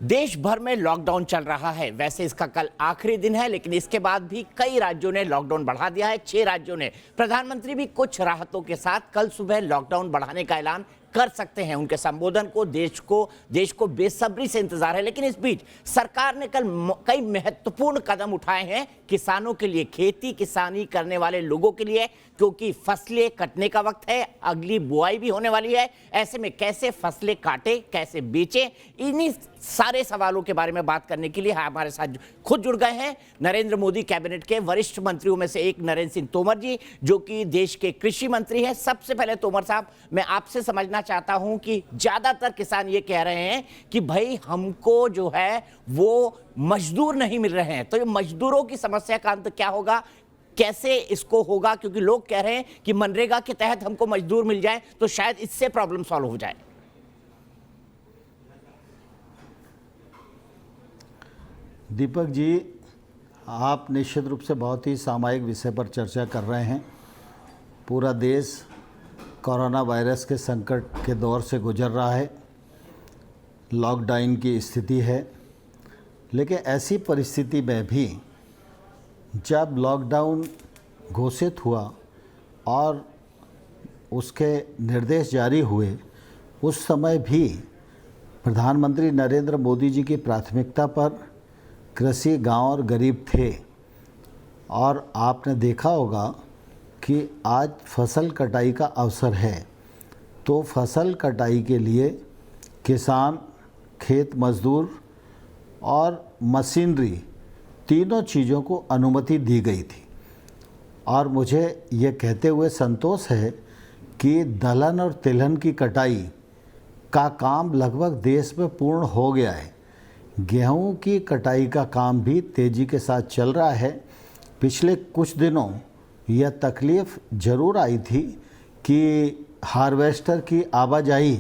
देश भर में लॉकडाउन चल रहा है। वैसे इसका कल आखिरी दिन है, लेकिन इसके बाद भी कई राज्यों ने लॉकडाउन बढ़ा दिया है। 6 राज्यों ने। प्रधानमंत्री भी कुछ राहतों के साथ कल सुबह लॉकडाउन बढ़ाने का ऐलान कर सकते हैं। उनके संबोधन को देश को बेसब्री से इंतजार है। लेकिन इस बीच सरकार ने कल कई महत्वपूर्ण कदम उठाए हैं किसानों के लिए, खेती किसानी करने वाले लोगों के लिए, क्योंकि फसलें कटने का वक्त है, अगली बुआई भी होने वाली है। ऐसे में कैसे फसलें काटे, कैसे बेचें, इन्हीं सारे सवालों के बारे में बात करने के लिए हमारे साथ खुद जुड़ गए हैं नरेंद्र मोदी कैबिनेट के वरिष्ठ मंत्रियों में से एक नरेंद्र सिंह तोमर जी, जो कि देश के कृषि मंत्री हैं। सबसे पहले तोमर साहब, मैं आपसे समझना चाहता हूं कि ज्यादातर किसान ये कह रहे हैं कि भाई हमको जो है वो मजदूर नहीं मिल रहे हैं, तो ये मजदूरों की समस्या का अंत क्या होगा, कैसे इसको होगा? क्योंकि लोग कह रहे हैं कि मनरेगा के तहत हमको मजदूर मिल जाए तो शायद इससे प्रॉब्लम सॉल्व हो जाए। दीपक जी, आप निश्चित रूप से बहुत ही सामायिक विषय पर चर्चा कर रहे हैं। पूरा देश कोरोना वायरस के संकट के दौर से गुजर रहा है, लॉकडाउन की स्थिति है। लेकिन ऐसी परिस्थिति में भी जब लॉकडाउन घोषित हुआ और उसके निर्देश जारी हुए, उस समय भी प्रधानमंत्री नरेंद्र मोदी जी की प्राथमिकता पर कृषि, गांव और गरीब थे। और आपने देखा होगा कि आज फसल कटाई का अवसर है, तो फसल कटाई के लिए किसान, खेत मजदूर और मशीनरी, तीनों चीज़ों को अनुमति दी गई थी। और मुझे ये कहते हुए संतोष है कि दलहन और तिलहन की कटाई का काम लगभग देश में पूर्ण हो गया है। गेहूं की कटाई का काम भी तेज़ी के साथ चल रहा है। पिछले कुछ दिनों यह तकलीफ़ ज़रूर आई थी कि हार्वेस्टर की आवाजाही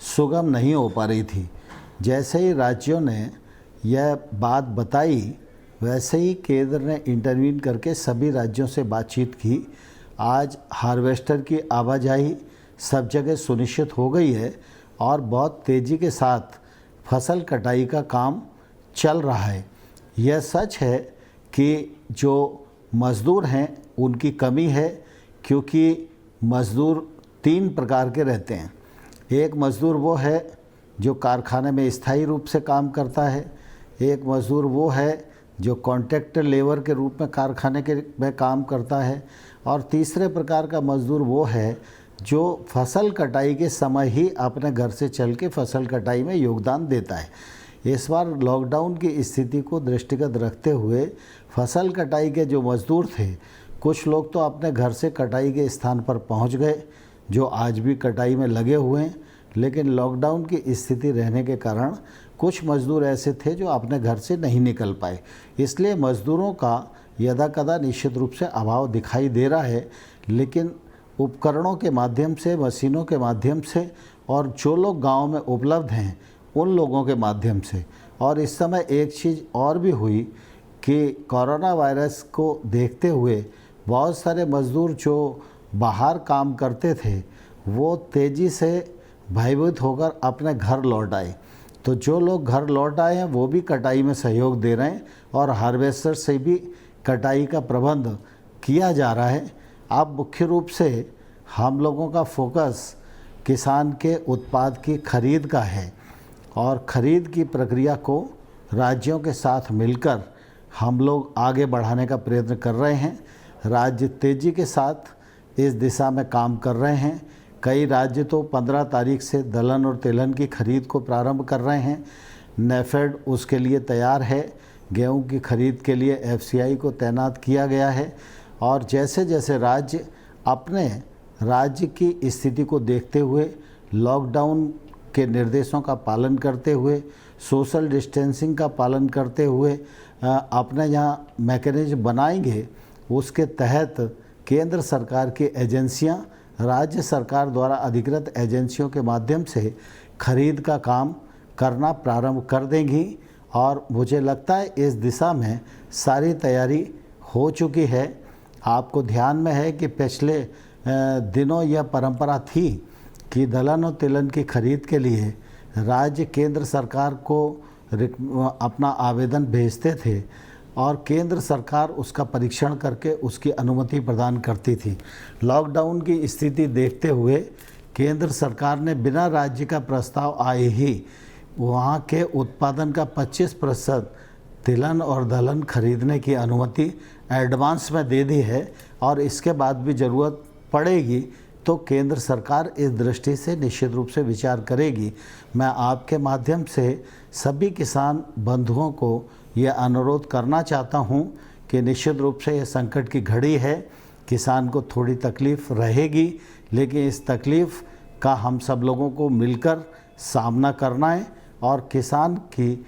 सुगम नहीं हो पा रही थी। जैसे ही राज्यों ने यह बात बताई, वैसे ही केंद्र ने इंटरवीन करके सभी राज्यों से बातचीत की। आज हार्वेस्टर की आवाजाही सब जगह सुनिश्चित हो गई है और बहुत तेज़ी के साथ फसल कटाई का काम चल रहा है। यह सच है कि जो मज़दूर हैं उनकी कमी है, क्योंकि मज़दूर 3 प्रकार के रहते हैं। एक मज़दूर वो है जो कारखाने में स्थायी रूप से काम करता है, एक मज़दूर वो है जो कॉन्ट्रैक्टर लेबर के रूप में कारखाने के में काम करता है, और तीसरे प्रकार का मज़दूर वो है जो फसल कटाई के समय ही अपने घर से चल के फसल कटाई में योगदान देता है। इस बार लॉकडाउन की स्थिति को दृष्टिगत रखते हुए फसल कटाई के जो मज़दूर थे, कुछ लोग तो अपने घर से कटाई के स्थान पर पहुंच गए, जो आज भी कटाई में लगे हुए हैं। लेकिन लॉकडाउन की स्थिति रहने के कारण कुछ मज़दूर ऐसे थे जो अपने घर से नहीं निकल पाए, इसलिए मज़दूरों का यदाकदा निश्चित रूप से अभाव दिखाई दे रहा है। लेकिन उपकरणों के माध्यम से, मशीनों के माध्यम से, और जो लोग गांव में उपलब्ध हैं उन लोगों के माध्यम से। और इस समय एक चीज़ और भी हुई कि कोरोना वायरस को देखते हुए बहुत सारे मज़दूर जो बाहर काम करते थे वो तेज़ी से भयभीत होकर अपने घर लौट आए। तो जो लोग घर लौट आए हैं वो भी कटाई में सहयोग दे रहे हैं और हार्वेस्टर से भी कटाई का प्रबंध किया जा रहा है। अब मुख्य रूप से हम लोगों का फोकस किसान के उत्पाद की खरीद का है, और ख़रीद की प्रक्रिया को राज्यों के साथ मिलकर हम लोग आगे बढ़ाने का प्रयत्न कर रहे हैं। राज्य तेज़ी के साथ इस दिशा में काम कर रहे हैं। कई राज्य तो 15 तारीख से दलहन और तिलहन की खरीद को प्रारंभ कर रहे हैं। नेफेड उसके लिए तैयार है। गेहूं की खरीद के लिए एफसीआई को तैनात किया गया है। और जैसे जैसे राज्य अपने राज्य की स्थिति को देखते हुए, लॉकडाउन के निर्देशों का पालन करते हुए, सोशल डिस्टेंसिंग का पालन करते हुए अपने यहाँ मैकेनिज्म बनाएंगे, उसके तहत केंद्र सरकार की एजेंसियाँ राज्य सरकार द्वारा अधिकृत एजेंसियों के माध्यम से खरीद का काम करना प्रारंभ कर देंगी। और मुझे लगता है इस दिशा में सारी तैयारी हो चुकी है। आपको ध्यान में है कि पिछले दिनों यह परंपरा थी कि दलहन और तिलहन की खरीद के लिए राज्य केंद्र सरकार को अपना आवेदन भेजते थे और केंद्र सरकार उसका परीक्षण करके उसकी अनुमति प्रदान करती थी। लॉकडाउन की स्थिति देखते हुए केंद्र सरकार ने बिना राज्य का प्रस्ताव आए ही वहाँ के उत्पादन का 25% तिलहन और दलहन खरीदने की अनुमति एडवांस में दे दी है और इसके बाद भी ज़रूरत पड़ेगी तो केंद्र सरकार इस दृष्टि से निश्चित रूप से विचार करेगी। मैं आपके माध्यम से सभी किसान बंधुओं को यह अनुरोध करना चाहता हूं कि निश्चित रूप से यह संकट की घड़ी है, किसान को थोड़ी तकलीफ़ रहेगी, लेकिन इस तकलीफ़ का हम सब लोगों को मिलकर सामना करना है और किसान की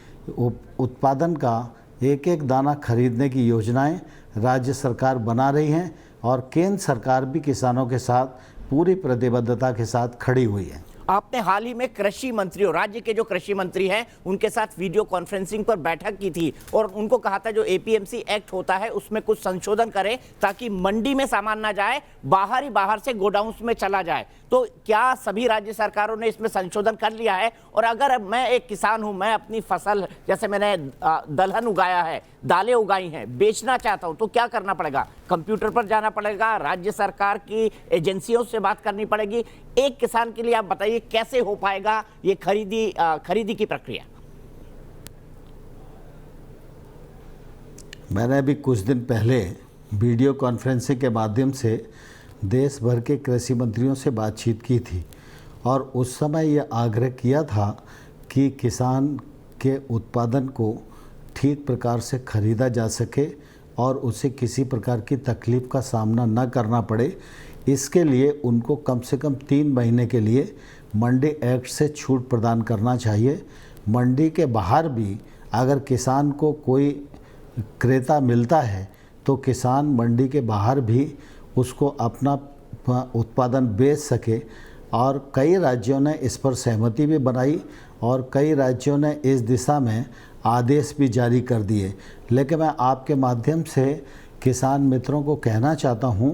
उत्पादन का एक एक दाना खरीदने की योजनाएं राज्य सरकार बना रही हैं और केंद्र सरकार भी किसानों के साथ पूरी प्रतिबद्धता के साथ खड़ी हुई है। आपने हाल ही में कृषि मंत्री और राज्य के जो कृषि मंत्री हैं उनके साथ वीडियो कॉन्फ्रेंसिंग पर बैठक की थी और उनको कहा था जो एपीएमसी एक्ट होता है उसमें कुछ संशोधन करें ताकि मंडी में सामान ना जाए, बाहर से गोडाउन्स में चला जाए। तो क्या सभी राज्य सरकारों ने इसमें संशोधन कर लिया है? और अगर मैं एक किसान हूं, मैं अपनी फसल जैसे मैंने दलहन उगाया है, दालें उगाई हैं, बेचना चाहता हूं तो क्या करना पड़ेगा? कंप्यूटर पर जाना पड़ेगा, राज्य सरकार की एजेंसियों से बात करनी पड़ेगी? एक किसान के लिए आप बताइए कैसे हो पाएगा ये खरीदी की प्रक्रिया? मैंने अभी कुछ दिन पहले वीडियो कॉन्फ्रेंसिंग के माध्यम से देश भर के कृषि मंत्रियों से बातचीत की थी और उस समय यह आग्रह किया था कि किसान के उत्पादन को ठीक प्रकार से खरीदा जा सके और उसे किसी प्रकार की तकलीफ़ का सामना न करना पड़े। इसके लिए उनको कम से कम 3 महीने के लिए मंडी एक्ट से छूट प्रदान करना चाहिए। मंडी के बाहर भी अगर किसान को कोई क्रेता मिलता है तो किसान मंडी के बाहर भी उसको अपना उत्पादन बेच सके और कई राज्यों ने इस पर सहमति भी बनाई और कई राज्यों ने इस दिशा में आदेश भी जारी कर दिए। लेकिन मैं आपके माध्यम से किसान मित्रों को कहना चाहता हूं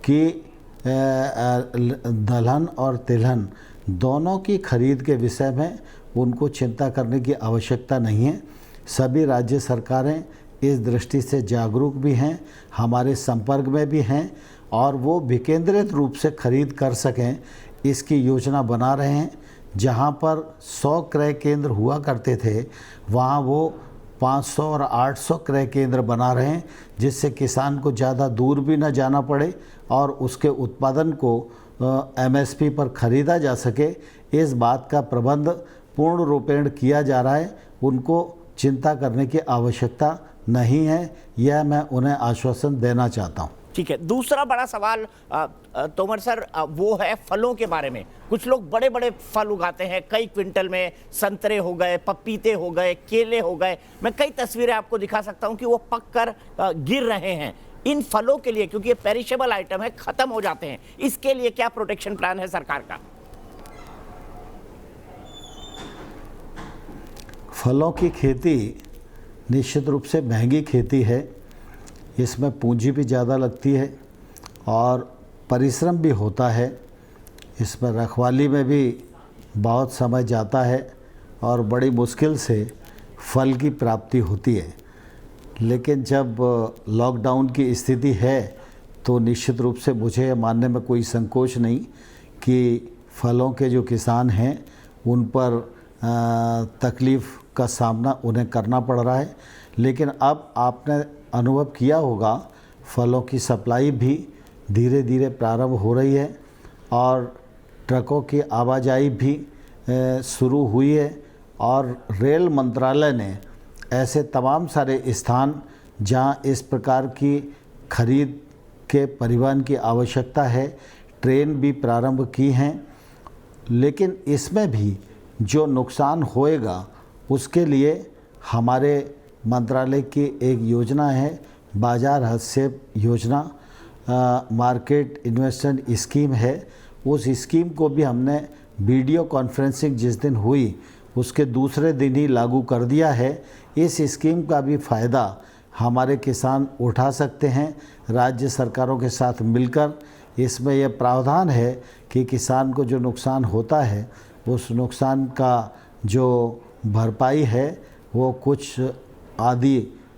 कि दलहन और तिलहन दोनों की खरीद के विषय में उनको चिंता करने की आवश्यकता नहीं है। सभी राज्य सरकारें इस दृष्टि से जागरूक भी हैं, हमारे संपर्क में भी हैं और वो विकेंद्रित रूप से खरीद कर सकें इसकी योजना बना रहे हैं। जहां पर 100 क्रय केंद्र हुआ करते थे वहां वो 500 और 800 क्रय केंद्र बना रहे हैं, जिससे किसान को ज़्यादा दूर भी न जाना पड़े और उसके उत्पादन को एमएसपी पर ख़रीदा जा सके। इस बात का प्रबंध पूर्ण रूपेण किया जा रहा है, उनको चिंता करने की आवश्यकता नहीं है, यह मैं उन्हें आश्वासन देना चाहता हूँ। ठीक है। दूसरा बड़ा सवाल तोमर सर वो है फलों के बारे में। कुछ लोग बड़े बड़े फल उगाते हैं, कई क्विंटल में, संतरे हो गए, पपीते हो गए, केले हो गए। मैं कई तस्वीरें आपको दिखा सकता हूं कि वो पक कर गिर रहे हैं। इन फलों के लिए, क्योंकि ये पेरिशेबल आइटम है, खत्म हो जाते हैं, इसके लिए क्या प्रोटेक्शन प्लान है सरकार का? फलों की खेती निश्चित रूप से महंगी खेती है, इसमें पूंजी भी ज़्यादा लगती है और परिश्रम भी होता है। इसमें रखवाली में भी बहुत समय जाता है और बड़ी मुश्किल से फल की प्राप्ति होती है। लेकिन जब लॉकडाउन की स्थिति है तो निश्चित रूप से मुझे यह मानने में कोई संकोच नहीं कि फलों के जो किसान हैं उन पर तकलीफ़ का सामना उन्हें करना पड़ रहा है। लेकिन अब आपने अनुभव किया होगा फलों की सप्लाई भी धीरे धीरे प्रारंभ हो रही है और ट्रकों की आवाजाही भी शुरू हुई है और रेल मंत्रालय ने ऐसे तमाम सारे स्थान जहां इस प्रकार की खरीद के परिवहन की आवश्यकता है, ट्रेन भी प्रारंभ की हैं। लेकिन इसमें भी जो नुकसान होएगा उसके लिए हमारे मंत्रालय की एक योजना है, बाजार हस्तक्षेप योजना, मार्केट इन्वेस्टमेंट स्कीम है। उस स्कीम को भी हमने वीडियो कॉन्फ्रेंसिंग जिस दिन हुई उसके दूसरे दिन ही लागू कर दिया है। इस स्कीम का भी फ़ायदा हमारे किसान उठा सकते हैं राज्य सरकारों के साथ मिलकर। इसमें यह प्रावधान है कि किसान को जो नुकसान होता है उस नुकसान का जो भरपाई है वो कुछ आदि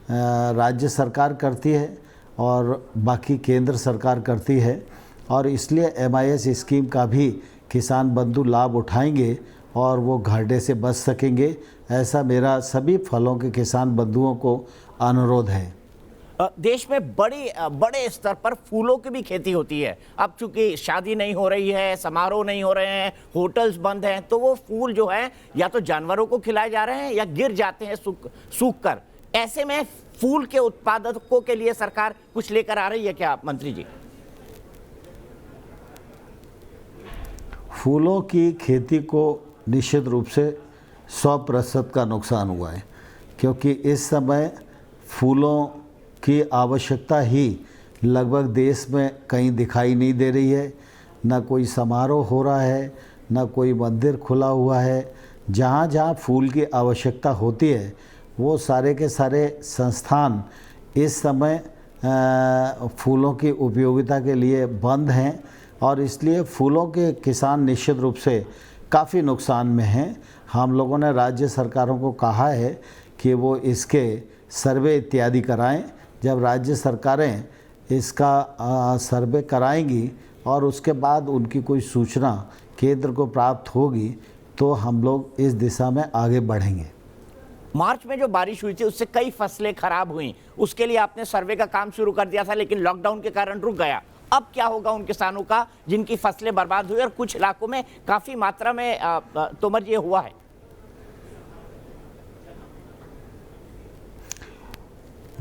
राज्य सरकार करती है और बाकी केंद्र सरकार करती है, और इसलिए MIS स्कीम का भी किसान बंधु लाभ उठाएंगे और वो घाटे से बच सकेंगे। ऐसा मेरा सभी फलों के किसान बंधुओं को अनुरोध है। देश में बड़े स्तर पर फूलों की भी खेती होती है। अब चूंकि शादी नहीं हो रही है, समारोह नहीं हो रहे हैं, होटल्स बंद हैं, तो वो फूल जो है या तो जानवरों को खिलाए जा रहे हैं या गिर जाते हैं सूख कर। ऐसे में फूल के उत्पादकों के लिए सरकार कुछ लेकर आ रही है क्या मंत्री जी? फूलों की खेती को निश्चित रूप से 100% का नुकसान हुआ है, क्योंकि इस समय फूलों की आवश्यकता ही लगभग देश में कहीं दिखाई नहीं दे रही है। न कोई समारोह हो रहा है, न कोई मंदिर खुला हुआ है। जहाँ जहाँ फूल की आवश्यकता होती है वो सारे के सारे संस्थान इस समय फूलों की उपयोगिता के लिए बंद हैं, और इसलिए फूलों के किसान निश्चित रूप से काफ़ी नुकसान में हैं। हम लोगों ने राज्य सरकारों को कहा है कि वो इसके सर्वे इत्यादि कराएं। जब राज्य सरकारें इसका सर्वे कराएंगी और उसके बाद उनकी कोई सूचना केंद्र को प्राप्त होगी तो हम लोग इस दिशा में आगे बढ़ेंगे। मार्च में जो बारिश हुई थी उससे कई फसलें खराब हुई, उसके लिए आपने सर्वे का काम शुरू कर दिया था, लेकिन लॉकडाउन के कारण रुक गया। अब क्या होगा उन किसानों का जिनकी फसलें बर्बाद हुई और कुछ इलाकों में काफी मात्रा में तोमर ये हुआ है?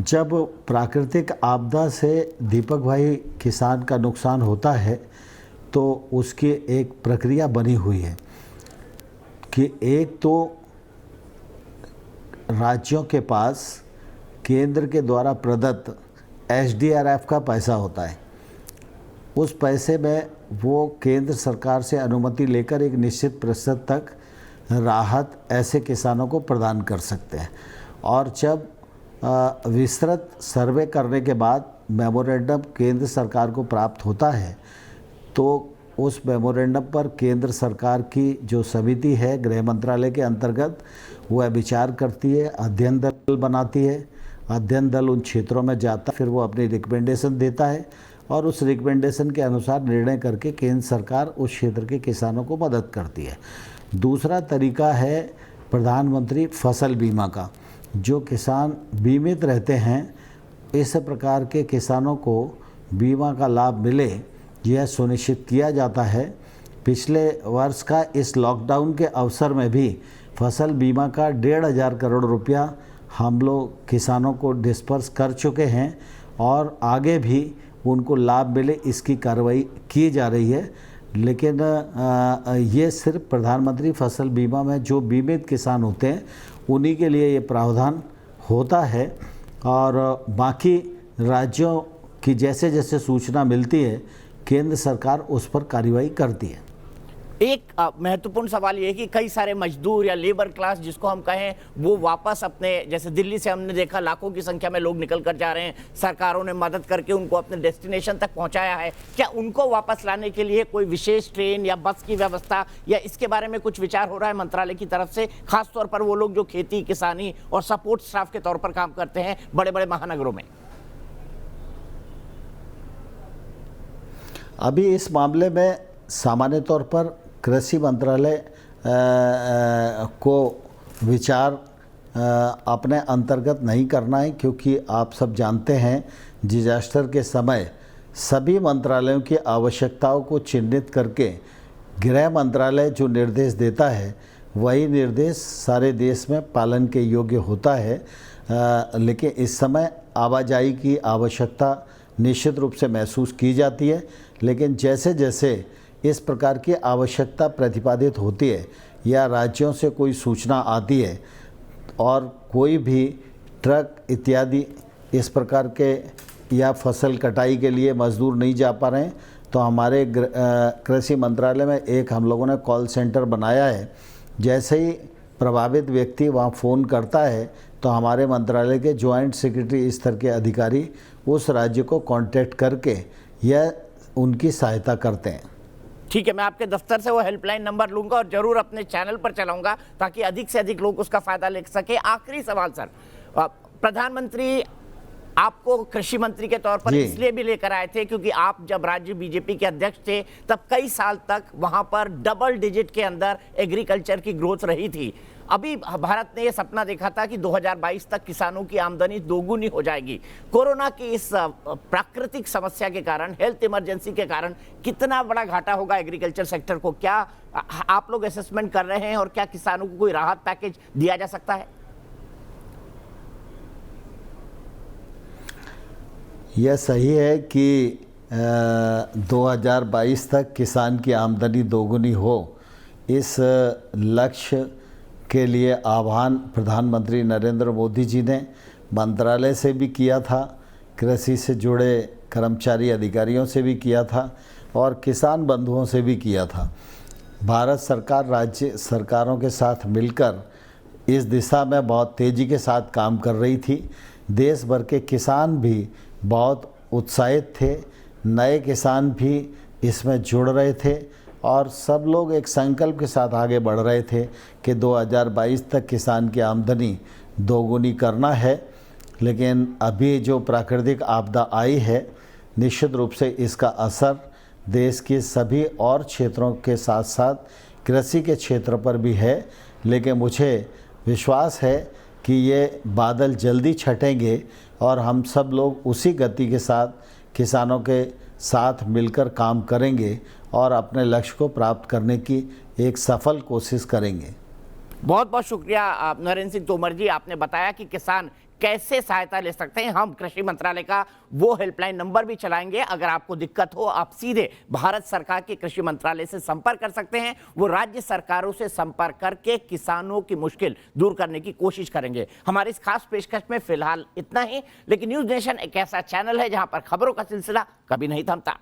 जब प्राकृतिक आपदा से दीपक भाई किसान का नुकसान होता है तो उसकी एक प्रक्रिया बनी हुई है कि एक तो राज्यों के पास केंद्र के द्वारा प्रदत्त SDRF का पैसा होता है। उस पैसे में वो केंद्र सरकार से अनुमति लेकर एक निश्चित प्रतिशत तक राहत ऐसे किसानों को प्रदान कर सकते हैं। और जब विस्तृत सर्वे करने के बाद मेमोरेंडम केंद्र सरकार को प्राप्त होता है तो उस मेमोरेंडम पर केंद्र सरकार की जो समिति है गृह मंत्रालय के अंतर्गत वह विचार करती है, अध्ययन दल बनाती है। अध्ययन दल उन क्षेत्रों में जाता है, फिर वो अपनी रिकमेंडेशन देता है और उस रिकमेंडेशन के अनुसार निर्णय करके केंद्र सरकार उस क्षेत्र के किसानों को मदद करती है। दूसरा तरीका है प्रधानमंत्री फसल बीमा का। जो किसान बीमित रहते हैं, इस प्रकार के किसानों को बीमा का लाभ मिले यह सुनिश्चित किया जाता है। पिछले वर्ष का इस लॉकडाउन के अवसर में भी फसल बीमा का 1,500 करोड़ रुपया हम लोग किसानों को डिस्पर्स कर चुके हैं और आगे भी उनको लाभ मिले इसकी कार्रवाई की जा रही है। लेकिन ये सिर्फ प्रधानमंत्री फसल बीमा में जो बीमित किसान होते हैं उन्हीं के लिए ये प्रावधान होता है, और बाकी राज्यों की जैसे जैसे सूचना मिलती है केंद्र सरकार उस पर कार्रवाई करती है। एक महत्वपूर्ण सवाल ये है कि कई सारे मजदूर या लेबर क्लास जिसको हम कहें वो वापस अपने, जैसे दिल्ली से हमने देखा लाखों की संख्या में लोग निकल कर जा रहे हैं, सरकारों ने मदद करके उनको अपने डेस्टिनेशन तक पहुंचाया है। क्या उनको वापस लाने के लिए कोई विशेष ट्रेन या बस की व्यवस्था या इसके बारे में कुछ विचार हो रहा है मंत्रालय की तरफ से, खासतौर पर वो लोग जो खेती किसानी और सपोर्ट स्टाफ के तौर पर काम करते हैं बड़े बड़े महानगरों में? अभी इस मामले में सामान्य तौर पर कृषि मंत्रालय को विचार अपने अंतर्गत नहीं करना है, क्योंकि आप सब जानते हैं डिजास्टर के समय सभी मंत्रालयों की आवश्यकताओं को चिन्हित करके गृह मंत्रालय जो निर्देश देता है वही निर्देश सारे देश में पालन के योग्य होता है। लेकिन इस समय आवाजाही की आवश्यकता निश्चित रूप से महसूस की जाती है, लेकिन जैसे जैसे इस प्रकार की आवश्यकता प्रतिपादित होती है या राज्यों से कोई सूचना आती है और कोई भी ट्रक इत्यादि इस प्रकार के या फसल कटाई के लिए मजदूर नहीं जा पा रहे हैं तो हमारे कृषि मंत्रालय में एक हम लोगों ने कॉल सेंटर बनाया है। जैसे ही प्रभावित व्यक्ति वहाँ फ़ोन करता है तो हमारे मंत्रालय के जॉइंट सेक्रेटरी स्तर के अधिकारी उस राज्य को कांटेक्ट करके यह उनकी सहायता करते हैं। ठीक है, मैं आपके दफ्तर से वो हेल्पलाइन नंबर लूंगा और जरूर अपने चैनल पर चलाऊंगा ताकि अधिक से अधिक लोग उसका फायदा ले सके। आखिरी सवाल सर, प्रधानमंत्री आपको कृषि मंत्री के तौर पर इसलिए भी लेकर आए थे क्योंकि आप जब राज्य बीजेपी के अध्यक्ष थे तब कई साल तक वहां पर डबल डिजिट के अंदर एग्रीकल्चर की ग्रोथ रही थी। अभी भारत ने यह सपना देखा था कि 2022 तक किसानों की आमदनी दोगुनी हो जाएगी। कोरोना की इस प्राकृतिक समस्या के कारण, हेल्थ इमरजेंसी के कारण कितना बड़ा घाटा होगा एग्रीकल्चर सेक्टर को, क्या आप लोग असेसमेंट कर रहे हैं और क्या किसानों को कोई राहत पैकेज दिया जा सकता है? यह सही है कि 2022 तक किसान की आमदनी दोगुनी हो, इस लक्ष्य के लिए आह्वान प्रधानमंत्री नरेंद्र मोदी जी ने मंत्रालय से भी किया था, कृषि से जुड़े कर्मचारी अधिकारियों से भी किया था और किसान बंधुओं से भी किया था। भारत सरकार राज्य सरकारों के साथ मिलकर इस दिशा में बहुत तेज़ी के साथ काम कर रही थी। देश भर के किसान भी बहुत उत्साहित थे, नए किसान भी इसमें जुड़ रहे थे और सब लोग एक संकल्प के साथ आगे बढ़ रहे थे कि 2022 तक किसान की आमदनी दोगुनी करना है। लेकिन अभी जो प्राकृतिक आपदा आई है, निश्चित रूप से इसका असर देश के सभी और क्षेत्रों के साथ साथ कृषि के क्षेत्र पर भी है। लेकिन मुझे विश्वास है कि ये बादल जल्दी छटेंगे और हम सब लोग उसी गति के साथ किसानों के साथ मिलकर काम करेंगे और अपने लक्ष्य को प्राप्त करने की एक सफल कोशिश करेंगे। बहुत बहुत शुक्रिया नरेंद्र सिंह तोमर जी, आपने बताया कि किसान कैसे सहायता ले सकते हैं। हम कृषि मंत्रालय का वो हेल्पलाइन नंबर भी चलाएंगे, अगर आपको दिक्कत हो आप सीधे भारत सरकार के कृषि मंत्रालय से संपर्क कर सकते हैं। वो राज्य सरकारों से संपर्क करके किसानों की मुश्किल दूर करने की कोशिश करेंगे। हमारी इस खास पेशकश में फिलहाल इतना ही, लेकिन न्यूज़ नेशन एक ऐसा चैनल है जहां पर खबरों का सिलसिला कभी नहीं थमता।